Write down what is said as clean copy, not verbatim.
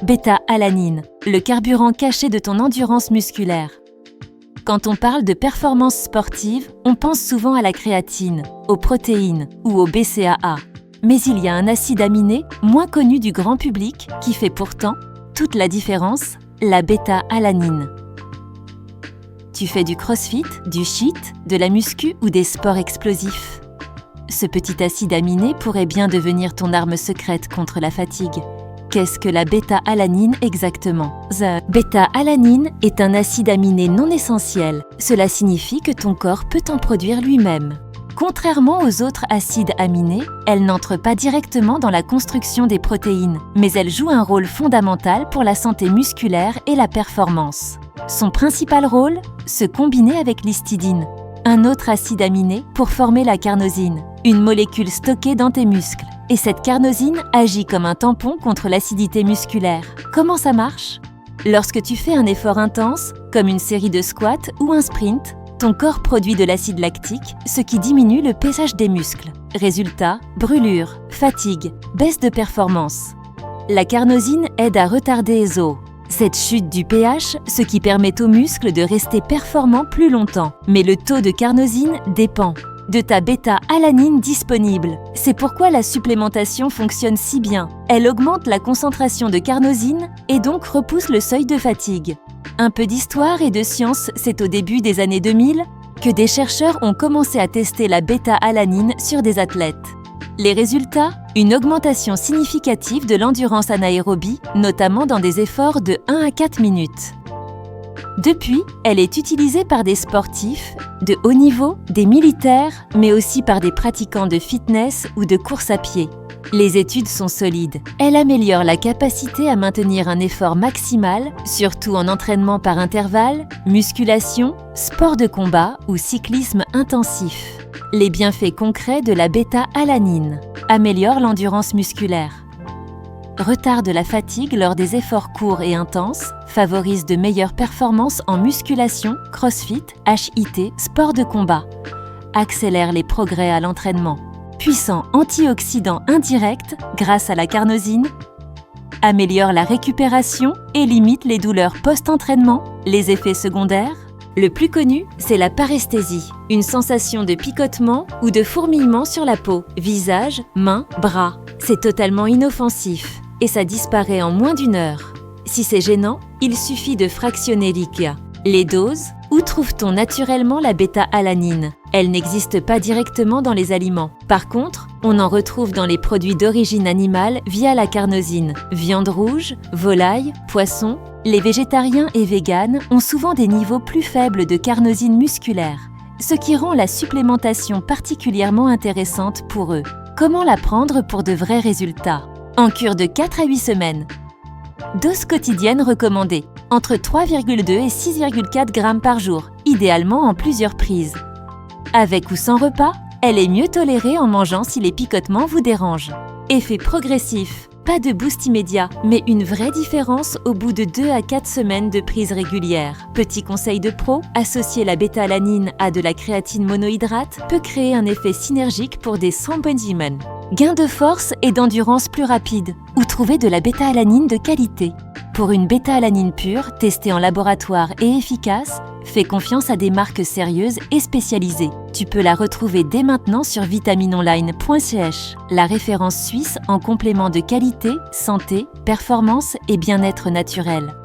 Bêta-alanine, le carburant caché de ton endurance musculaire. Quand on parle de performance sportive, on pense souvent à la créatine, aux protéines ou au BCAA. Mais il y a un acide aminé moins connu du grand public qui fait pourtant toute la différence, la bêta-alanine. Tu fais du crossfit, du cheat, de la muscu ou des sports explosifs. Ce petit acide aminé pourrait bien devenir ton arme secrète contre la fatigue. Qu'est-ce que la bêta-alanine exactement? The bêta-alanine est un acide aminé non essentiel. Cela signifie que ton corps peut en produire lui-même. Contrairement aux autres acides aminés, elle n'entre pas directement dans la construction des protéines, mais elle joue un rôle fondamental pour la santé musculaire et la performance. Son principal rôle? Se combiner avec l'histidine, un autre acide aminé, pour former la carnosine, une molécule stockée dans tes muscles. Et cette carnosine agit comme un tampon contre l'acidité musculaire. Comment ça marche? Lorsque tu fais un effort intense, comme une série de squats ou un sprint, ton corps produit de l'acide lactique, ce qui diminue le pH des muscles. Résultat, brûlure, fatigue, baisse de performance. La carnosine aide à retarder les os. Cette chute du pH, ce qui permet aux muscles de rester performants plus longtemps. Mais le taux de carnosine dépend de ta bêta-alanine disponible. C'est pourquoi la supplémentation fonctionne si bien. Elle augmente la concentration de carnosine et donc repousse le seuil de fatigue. Un peu d'histoire et de science, c'est au début des années 2000 que des chercheurs ont commencé à tester la bêta-alanine sur des athlètes. Les résultats? Une augmentation significative de l'endurance anaérobie, notamment dans des efforts de 1 à 4 minutes. Depuis, elle est utilisée par des sportifs de haut niveau, des militaires, mais aussi par des pratiquants de fitness ou de course à pied. Les études sont solides. Elle améliore la capacité à maintenir un effort maximal, surtout en entraînement par intervalle, musculation, sport de combat ou cyclisme intensif. Les bienfaits concrets de la bêta-alanine: améliore l'endurance musculaire, retarde la fatigue lors des efforts courts et intenses, favorise de meilleures performances en musculation, crossfit, HIIT, sport de combat, accélère les progrès à l'entraînement, puissant antioxydant indirect grâce à la carnosine, améliore la récupération et limite les douleurs post-entraînement, les effets secondaires. Le plus connu, c'est la paresthésie, une sensation de picotement ou de fourmillement sur la peau, visage, mains, bras. C'est totalement inoffensif et ça disparaît en moins d'1 heure. Si c'est gênant, il suffit de fractionner l'IGA. Les doses? Où trouve-t-on naturellement la bêta-alanine? Elle n'existe pas directement dans les aliments. Par contre, on en retrouve dans les produits d'origine animale via la carnosine. Viande rouge, volaille, poisson. Les végétariens et véganes ont souvent des niveaux plus faibles de carnosine musculaire, ce qui rend la supplémentation particulièrement intéressante pour eux. Comment la prendre pour de vrais résultats? En cure de 4 à 8 semaines. Dose quotidienne recommandée, entre 3,2 et 6,4 g par jour, idéalement en plusieurs prises. Avec ou sans repas, elle est mieux tolérée en mangeant si les picotements vous dérangent. Effet progressif, pas de boost immédiat, mais une vraie différence au bout de 2 à 4 semaines de prise régulière. Petit conseil de pro, associer la bêta-alanine à de la créatine monohydrate peut créer un effet synergique pour des spécimens. Gain de force et d'endurance plus rapide, ou trouver de la bêta-alanine de qualité. Pour une bêta-alanine pure, testée en laboratoire et efficace, fais confiance à des marques sérieuses et spécialisées. Tu peux la retrouver dès maintenant sur vitaminonline.ch, la référence suisse en compléments de qualité, santé, performance et bien-être naturel.